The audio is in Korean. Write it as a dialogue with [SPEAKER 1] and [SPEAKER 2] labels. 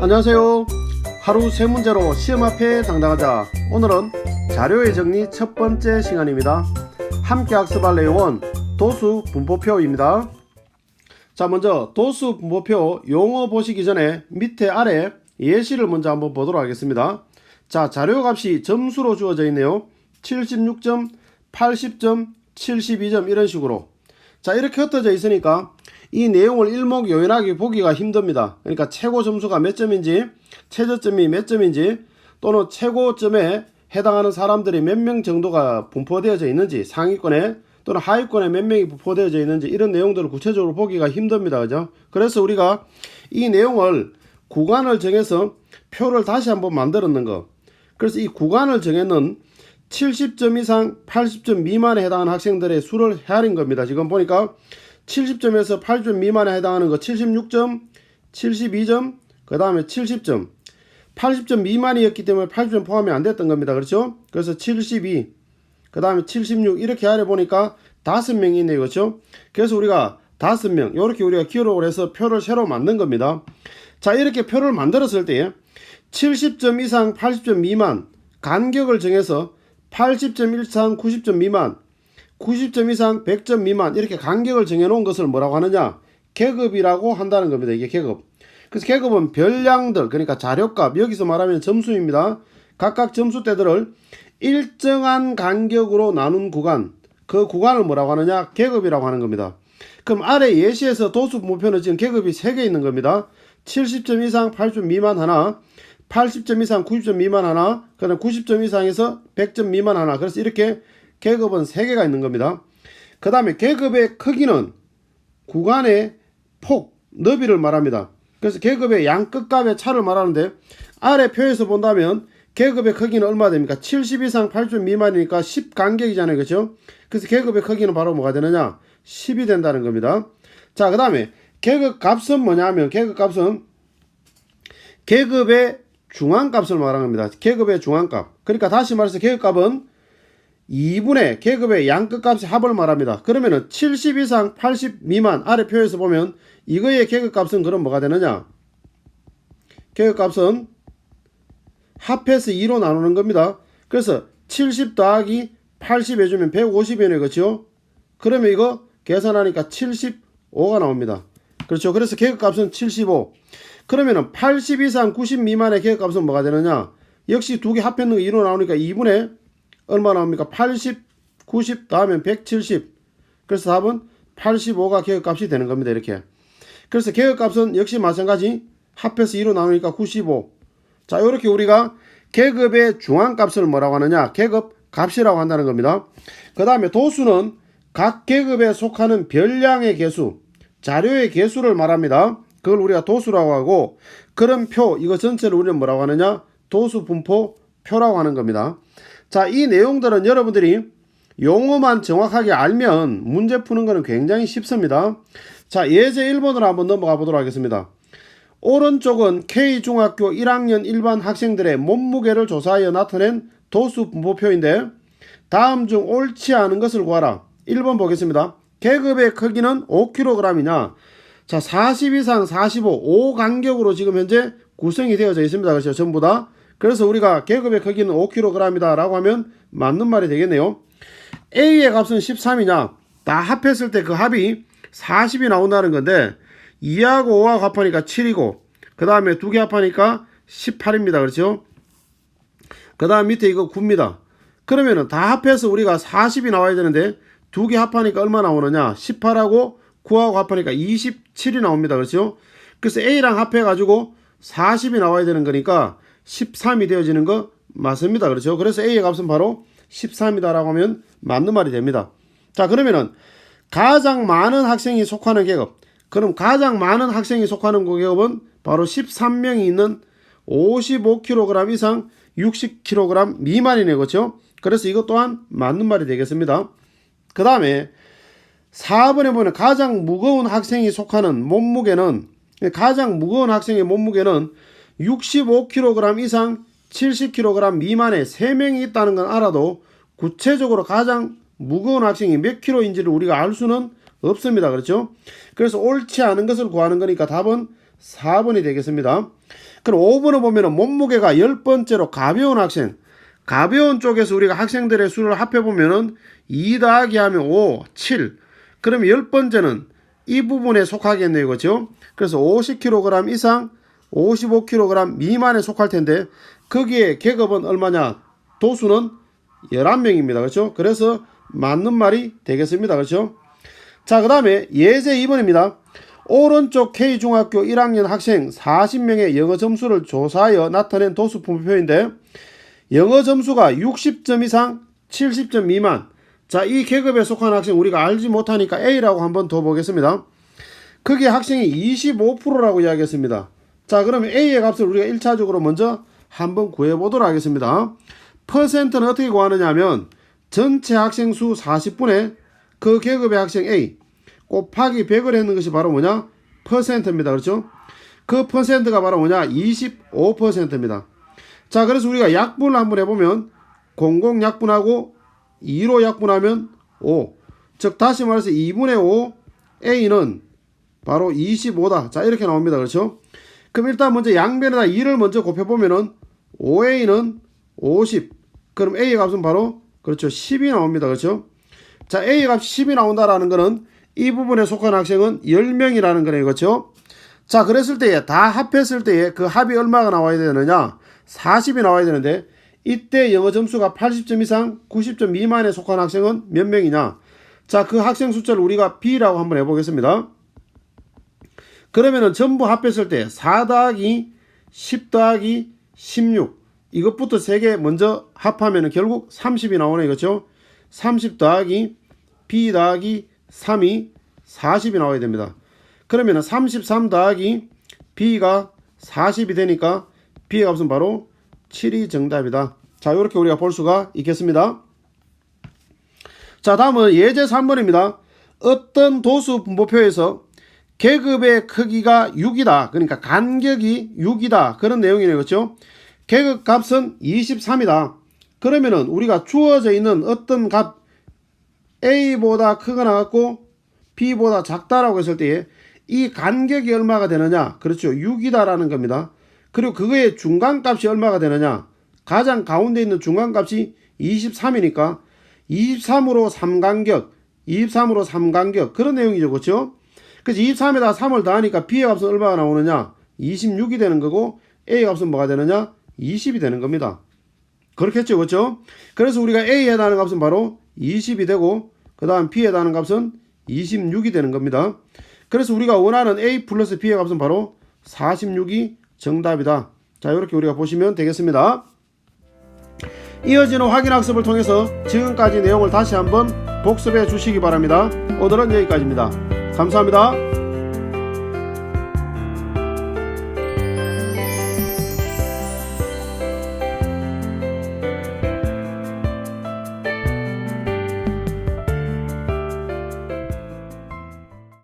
[SPEAKER 1] 안녕하세요. 하루 세 문제로 시험 앞에 당당하자. 오늘은 자료의 정리 첫 번째 시간입니다. 함께 학습할 내용은 도수 분포표입니다. 자, 먼저 도수 분포표 용어 보시기 전에 밑에 아래 예시를 먼저 한번 보도록 하겠습니다. 자, 자료 값이 점수로 주어져 있네요. 76점, 80점, 72점 이런 식으로. 자, 이렇게 흩어져 있으니까 이 내용을 일목요연하게 보기가 힘듭니다. 그러니까 최고 점수가 몇 점인지, 최저점이 몇 점인지, 또는 최고점에 해당하는 사람들이 몇 명 정도가 분포되어져 있는지, 상위권에 또는 하위권에 몇 명이 분포되어져 있는지 이런 내용들을 구체적으로 보기가 힘듭니다. 그죠? 그래서 우리가 이 내용을 구간을 정해서 표를 다시 한번 만들었는 거. 그래서 이 구간을 정해는 70점 이상 80점 미만에 해당하는 학생들의 수를 헤아린 겁니다. 지금 보니까 70점에서 80점 미만에 해당하는 거 76점, 72점, 그 다음에 70점. 80점 미만이었기 때문에 80점 포함이 안 됐던 겁니다. 그렇죠? 그래서 72, 그 다음에 76 이렇게 아래 보니까 5명이 있네요. 그렇죠? 그래서 우리가 5명 이렇게 우리가 기록을 해서 표를 새로 만든 겁니다. 자, 이렇게 표를 만들었을 때 70점 이상 80점 미만 간격을 정해서 80점 이상 90점 미만 90점 이상 100점 미만 이렇게 간격을 정해 놓은 것을 뭐라고 하느냐, 계급이라고 한다는 겁니다. 이게 계급. 그래서 계급은 별량들, 그러니까 자료값, 여기서 말하면 점수입니다. 각각 점수대들을 일정한 간격으로 나눈 구간, 그 구간을 뭐라고 하느냐, 계급이라고 하는 겁니다. 그럼 아래 예시에서 도수 분포표는 지금 계급이 3개 있는 겁니다. 70점 이상 80점 미만 하나, 80점 이상 90점 미만 하나, 그다음 90점 이상에서 100점 미만 하나. 그래서 이렇게 계급은 3개가 있는 겁니다. 그 다음에 계급의 크기는 구간의 폭, 너비를 말합니다. 그래서 계급의 양 끝값의 차를 말하는데 아래 표에서 본다면 계급의 크기는 얼마 됩니까? 70 이상 80점 미만이니까 10 간격이잖아요. 그렇죠? 그래서 계급의 크기는 바로 뭐가 되느냐? 10이 된다는 겁니다. 자, 그 다음에 계급 값은 뭐냐 하면 계급 값은 계급의 중앙값을 말하는 겁니다. 계급의 중앙값. 그러니까 다시 말해서 계급 값은 2분의 계급의 양 끝값의 합을 말합니다. 그러면은 70 이상 80 미만 아래 표에서 보면 이거의 계급값은 그럼 뭐가 되느냐? 계급값은 합해서 2로 나누는 겁니다. 그래서 70 더하기 80 해주면 150이네요. 그렇죠? 그러면 이거 계산하니까 75가 나옵니다. 그렇죠? 그래서 계급값은 75. 그러면은 80 이상 90 미만의 계급값은 뭐가 되느냐? 역시 두 개 합했는 거 2로 나오니까 2분의 얼마 나옵니까? 80, 90 다음에 170. 그래서 답은 85가 계급값이 되는 겁니다. 이렇게. 그래서 계급값은 역시 마찬가지 합해서 2로 나누니까 95. 자, 이렇게 우리가 계급의 중앙값을 뭐라고 하느냐? 계급값이라고 한다는 겁니다. 그 다음에 도수는 각 계급에 속하는 별량의 개수, 자료의 개수를 말합니다. 그걸 우리가 도수라고 하고, 그런 표, 이거 전체를 우리는 뭐라고 하느냐? 도수 분포 표라고 하는 겁니다. 자, 이 내용들은 여러분들이 용어만 정확하게 알면 문제 푸는 거는 굉장히 쉽습니다. 자, 예제 1번으로 한번 넘어가 보도록 하겠습니다. 오른쪽은 K중학교 1학년 일반 학생들의 몸무게를 조사하여 나타낸 도수 분포표인데 다음 중 옳지 않은 것을 구하라. 1번 보겠습니다. 계급의 크기는 5kg이냐? 자, 40 이상 45, 5 간격으로 지금 현재 구성이 되어져 있습니다. 그렇죠? 전부 다. 그래서 우리가 계급의 크기는 5kg이다 라고 하면 맞는 말이 되겠네요. A의 값은 13이냐? 다 합했을 때 그 합이 40이 나온다는 건데 2하고 5하고 합하니까 7이고 그 다음에 두 개 합하니까 18입니다. 그렇죠? 그 다음 밑에 이거 9입니다. 그러면은 다 합해서 우리가 40이 나와야 되는데 두 개 합하니까 얼마 나오느냐? 18하고 9하고 합하니까 27이 나옵니다. 그렇죠? 그래서 A랑 합해가지고 40이 나와야 되는 거니까 13이 되어지는 거 맞습니다. 그렇죠? 그래서 A의 값은 바로 13이다 라고 하면 맞는 말이 됩니다. 자, 그러면은 가장 많은 학생이 속하는 계급, 그럼 가장 많은 학생이 속하는 계급은 바로 13명이 있는 55kg 이상 60kg 미만이네요. 그렇죠? 그래서 이것 또한 맞는 말이 되겠습니다. 그 다음에 4번에 보면 가장 무거운 학생이 속하는 몸무게는, 가장 무거운 학생의 몸무게는 65kg 이상 70kg 미만의 3명이 있다는 건 알아도 구체적으로 가장 무거운 학생이 몇 킬로인지를 우리가 알 수는 없습니다. 그렇죠? 그래서 옳지 않은 것을 구하는 거니까 답은 4번이 되겠습니다. 그럼 5번을 보면은 몸무게가 10번째로 가벼운 학생, 가벼운 쪽에서 우리가 학생들의 수를 합해보면은 2 더하기 하면 5, 7. 그러면 10번째는 이 부분에 속하겠네요. 그렇죠? 그래서 50kg 이상, 55kg 미만에 속할 텐데 거기에 계급은 얼마냐? 도수는 11명입니다. 그렇죠? 그래서 맞는 말이 되겠습니다. 그렇죠? 자, 그 다음에 예제 2번입니다. 오른쪽 K중학교 1학년 학생 40명의 영어 점수를 조사하여 나타낸 도수 분포표인데 영어 점수가 60점 이상 70점 미만. 자, 이 계급에 속한 학생 우리가 알지 못하니까 A라고 한번 더 보겠습니다. 거기에 학생이 25%라고 이야기했습니다. 자, 그러면 A의 값을 우리가 1차적으로 먼저 한번 구해보도록 하겠습니다. 퍼센트는 어떻게 구하느냐 하면 전체 학생 수 40분의 그 계급의 학생 A 곱하기 100을 했는 것이 바로 뭐냐? 퍼센트입니다. 그렇죠? 그 퍼센트가 바로 뭐냐? 25%입니다. 자, 그래서 우리가 약분을 한번 해보면 00 약분하고 2로 약분하면 5. 즉 다시 말해서 2분의 5 A는 바로 25다. 자, 이렇게 나옵니다. 그렇죠? 그럼 일단 먼저 양변에다 2를 먼저 곱해보면은 5A는 50. 그럼 A의 값은 바로 그렇죠. 10이 나옵니다. 그렇죠? 자, A의 값이 10이 나온다라는 거는 이 부분에 속한 학생은 10명이라는 거네요. 그렇죠? 자, 그랬을 때에 다 합했을 때에 그 합이 얼마가 나와야 되느냐? 40이 나와야 되는데 이때 영어 점수가 80점 이상 90점 미만에 속한 학생은 몇 명이냐? 자, 그 학생 숫자를 우리가 B라고 한번 해보겠습니다. 그러면은 전부 합했을 때 4 더하기 10 더하기 16 이것부터 3개 먼저 합하면 결국 30이 나오네. 그렇죠? 30 더하기 B 더하기 3이 40이 나와야 됩니다. 그러면은 33 더하기 B가 40이 되니까 B의 값은 바로 7이 정답이다. 자, 이렇게 우리가 볼 수가 있겠습니다. 자, 다음은 예제 3번입니다. 어떤 도수 분포표에서 계급의 크기가 6이다. 그러니까 간격이 6이다. 그런 내용이네요. 그렇죠? 계급 값은 23이다. 그러면은 우리가 주어져 있는 어떤 값 A보다 크거나 같고 B보다 작다라고 했을 때에 이 간격이 얼마가 되느냐? 그렇죠. 6이다라는 겁니다. 그리고 그거의 중간값이 얼마가 되느냐? 가장 가운데 있는 중간값이 23이니까 23으로 3간격, 23으로 3간격 그런 내용이죠. 그렇죠? 그래서 23에다 3을 더하니까 B의 값은 얼마가 나오느냐? 26이 되는 거고 A의 값은 뭐가 되느냐? 20이 되는 겁니다. 그렇겠죠. 그렇죠? 그래서 우리가 A에 해당하는 값은 바로 20이 되고 그 다음 B에 해당하는 값은 26이 되는 겁니다. 그래서 우리가 원하는 A 플러스 B의 값은 바로 46이 정답이다. 자, 이렇게 우리가 보시면 되겠습니다. 이어지는 확인학습을 통해서 지금까지 내용을 다시 한번 복습해 주시기 바랍니다. 오늘은 여기까지입니다. 감사합니다.